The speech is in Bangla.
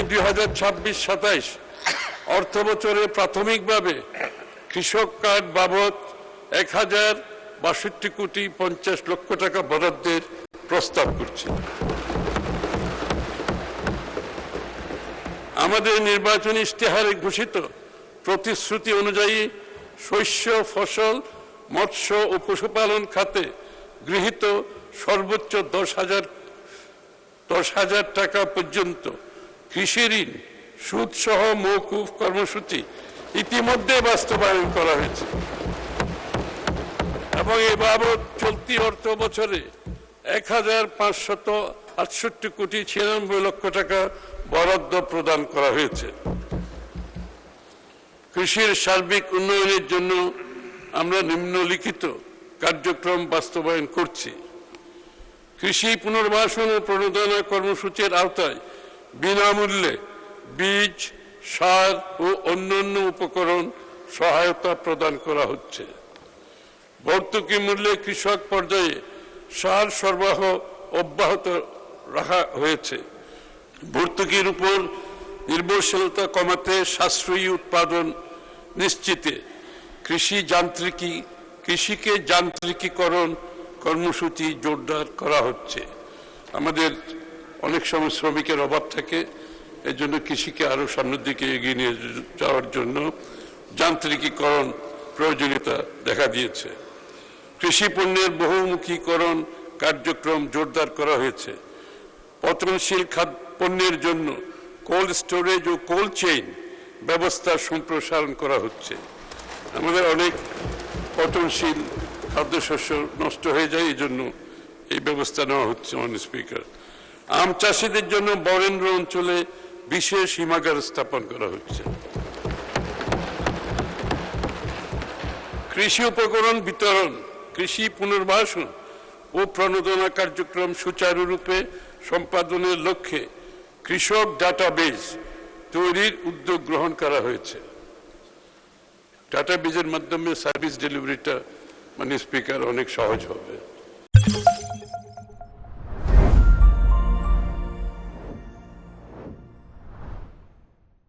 2026-27 অর্থ বছরে প্রাথমিকভাবে কৃষক কার্ড বাবদ 1062,50,00,000 টাকা বরাদ্দের প্রস্তাব করছি। আমাদের নির্বাচনী ইশতেহারে ঘোষিত প্রতিশ্রুতি অনুযায়ী শস্য, ফসল, মৎস্য ও পশুপালন খাতে গৃহীত সর্বোচ্চ 10,000 টাকা পর্যন্ত কৃষি ঋণ সুদসহ মওকুফ কর্মসূচি ইতিমধ্যে বাস্তবায়ন করা হয়েছে এবং এ বাবদ চলতি অর্থ বছরে 1,568,96,96,00,000 টাকা বরাদ্দ প্রদান করা হয়েছে। কৃষির সার্বিক উন্নয়নের জন্য আমরা নিম্নলিখিত কার্যক্রম বাস্তবায়ন করছি। কৃষি পুনর্বাসন ও প্রণোদনা কর্মসূচির আওতায় বিনামূল্যে বীজ, সার ও অন্যান্য উপকরণ সহায়তা প্রদান করা হচ্ছে। ভর্তুকি মূল্যে কৃষক পর্যায়ে সার সরবরাহ অব্যাহত রাখা হয়েছে। ভর্তুকির উপর নির্ভরশীলতা কমাতে সাশ্রয়ী উৎপাদন নিশ্চিতে কৃষিকে যান্ত্রিকীকরণ কর্মসূচি জোরদার করা হচ্ছে। আমাদের অনেক সময় শ্রমিকের অভাব থাকে, এজন্য কৃষিকে আরো সামনের দিকে এগিয়ে নিয়ে যাওয়ার জন্য যান্ত্রিকীকরণ প্রয়োজনীয়তা দেখা দিয়েছে। কৃষি পণ্যের বহুমুখীকরণ কার্যক্রম জোরদার করা হয়েছে। পচনশীল পণ্যের জন্য কোল্ড স্টোরেজ ও কোল্ড চেইন ব্যবস্থা সম্প্রসারণ করা হচ্ছে। আমাদের অনেক পচনশীল খাদ্যশস্য নষ্ট হয়ে যায়, এই জন্য এই ব্যবস্থা নেওয়া হচ্ছে। মাননীয় স্পিকার, আম চাষিদের জন্য বরেন্দ্র অঞ্চলে বিশেষ হিমাগার স্থাপন করা হচ্ছে। কৃষি উপকরণ বিতরণ, কৃষি পুনর্বাসন ও প্রণোদনা কার্যক্রম সুচারুরূপে সম্পাদনের লক্ষ্যে কৃষক ডাটাবেজ তৈরির উদ্যোগ গ্রহণ করা হয়েছে। ডাটাবেজের মাধ্যমে সার্ভিস ডেলিভারিটা মাননীয় স্পিকার অনেক সহজ হবে।